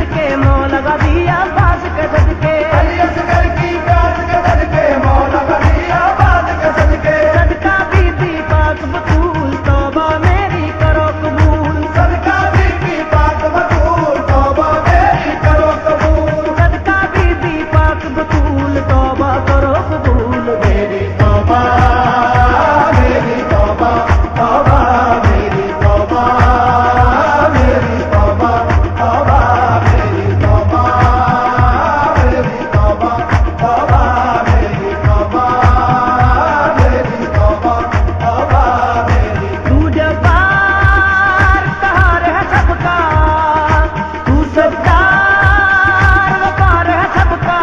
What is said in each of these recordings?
सदके मौला लगा दिया बाज के सदके, अली असगर की प्यास के सदके मौला लगा दिया बाज के सदके। सदका बीबी पाक बतूल तौबा मेरी करो कबूल, सदका बीबी पाक बतूल तौबा मेरी करो कबूल। सदका बीबी पाक बतूल तौबा करो कबूल। मेरी तौबा मेरी तौबा तौबा मेरी तौबा मेरी तौबा तौबा मेरी तौबा मेरी तौबा तौबा मेरी तौबा मेरी तौबा तौबा मेरी। तू जब्बार कहार है सबका, तू सत्तार वकार है सबका,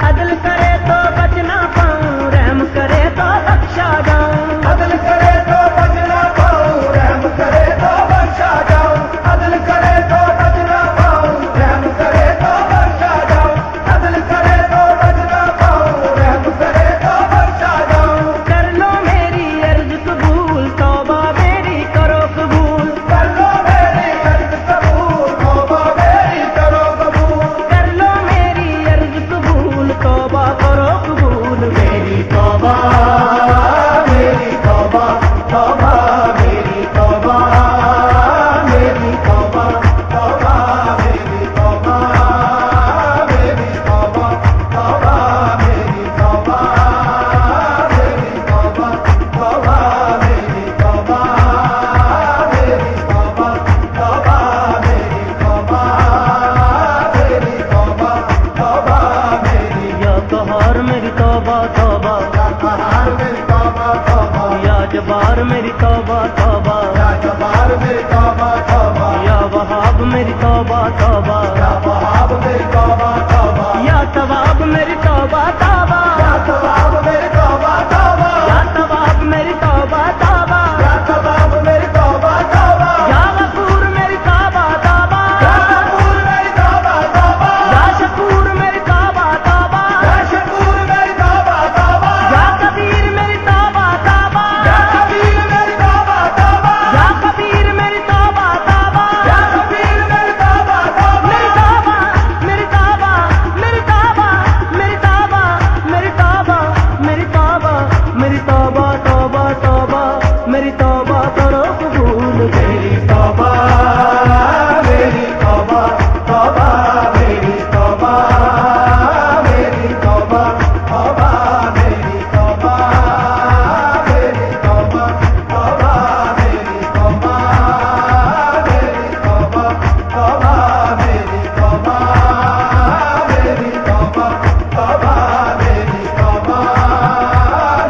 अदल करे तो बच ना पाऊं, रहम करे तो बख्शा जाऊं। अदल करे तो बच ना पाऊं, रहम करे तो बख्शा जाऊं। अदल करे तो बच ना पाऊं, रहम करे तो बख्शा जाऊं। अदल करे तो बच ना पाऊं, रहम करे तो बख्शा जाऊं। कर लो मेरी अर्ज कबूल तौबा मेरी करो कबूल, कर लो मेरी अर्ज कबूल तौबा मेरी करो कबूल। कर लो मेरी अर्ज कबूल तौबा करो कबूल। मेरी तौबा मेरी तौबा तौबा मेरी तौबा मेरी तौबा तौबा मेरी तौबा मेरी तौबा तौबा मेरी तौबा मेरी तौबा तौबा मेरी तौबा मेरी तौबा तौबा मेरी तौबा मेरी तौबा तौबा मेरी। या कहार मेरी तौबा तौबा, कहार मेरी तौबा तौबा या जबार मेरी तौबा तौबा, या जबार मेरी तौबा तौबा या वहाब मेरी तौबा तौबा, या वहाब मेरी तौबा तौबा या तवाब मेरी तौबा तौबा, या तवाब मेरी तौबा तौबा या तवाब मेरी तौबा तौबा, या तवाब मेरी तौबा तौबा या गफूर मेरी तौबा तौबा, या गफूर मेरी तौबा तौबा या शकूर मेरी तौबा तौबा, या शकूर मेरी तौबा तौबा या कबीर मेरी तौबा तौबा, या कबीर मेरी तौबा तौबा या कबीर मेरी तौबा तौबा, या कबीर मेरी तौबा तौबा मेरी तौबा मेरी तौबा मेरी तौबा मेरी तौबा मेरी तौबा मेरी तौबा मेरी तौबा तौबा तौबा मेरी तौबा करो कबूल। मेरी तौबा मेरी तौबा तौबा मेरी तौबा मेरी तौबा तौबा मेरी तौबा मेरी तौबा तौबा मेरी तौबा मेरी तौबा तौबा मेरी तौबा मेरी तौबा तौबा मेरी तौबा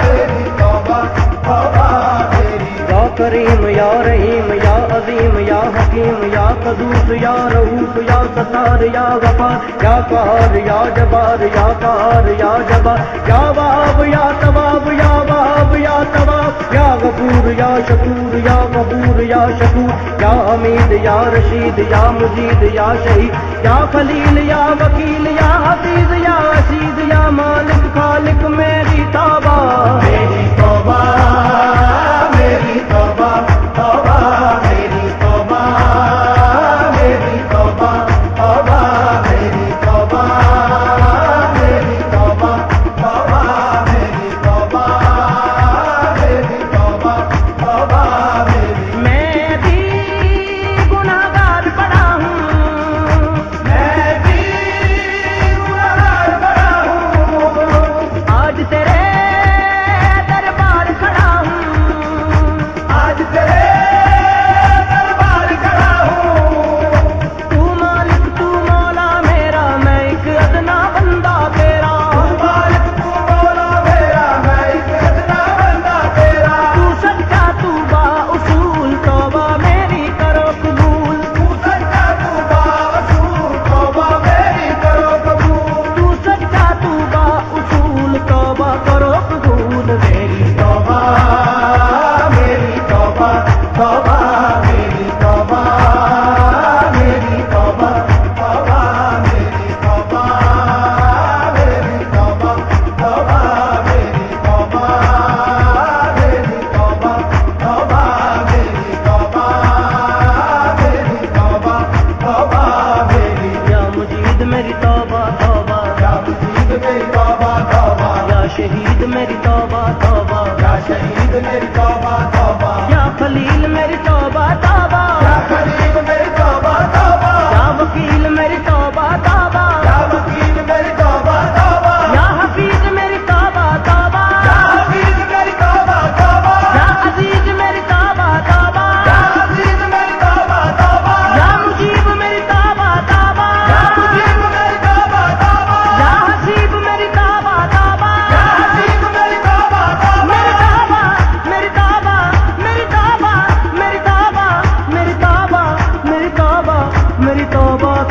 मेरी तौबा तौबा मेरी। या करीम या रहीम या अजीम या हकीम या कदूस या रऊफ या सत्तार या गफार या कहर या जबार या कहर या जबार, या वहाब या तवाब या वहाब या तवाब, या गफूर या शकूर या गफूर या शकूर, या हमीद या रशीद या मुजीद या शहीद, या खलील या वकील या हफीज या असीद, या मालिक खालिक मेरी तौबा मेरी तौबा मेरी तौबा तौबा मेरी तौबा मेरी तौबा तौबा मेरी तौबा मेरी तौबा तौबा मेरी तौबा मेरी तौबा तौबा मेरी। मैं भी गुनाहगार बड़ा हूँ, मैं भी गुनहगार बड़ा हूँ, आज तेरे दरबार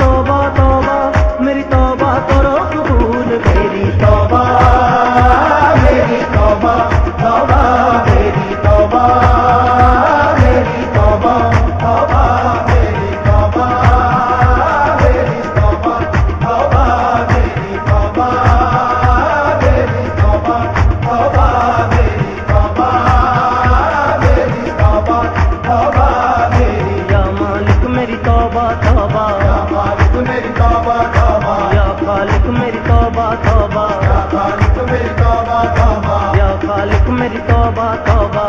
तौबा तौबा मेरी तौबा करो कबूल मेरी तौबा मेरी तौबा तौबा मेरी तौबा मेरी तौबा तौबा मेरी तौबा मेरी तौबा तौबा मेरी तौबा मेरी तौबा तौबा मेरी तौबा मेरी तौबा तौबा मेरी या मालिक मेरी तौबा तौबा या मालिक मेरी तौबा तौबा या खालिक मेरी तौबा तौबा या खालिक मेरी तौबा तौबा या खालिक मेरी तौबा तौबा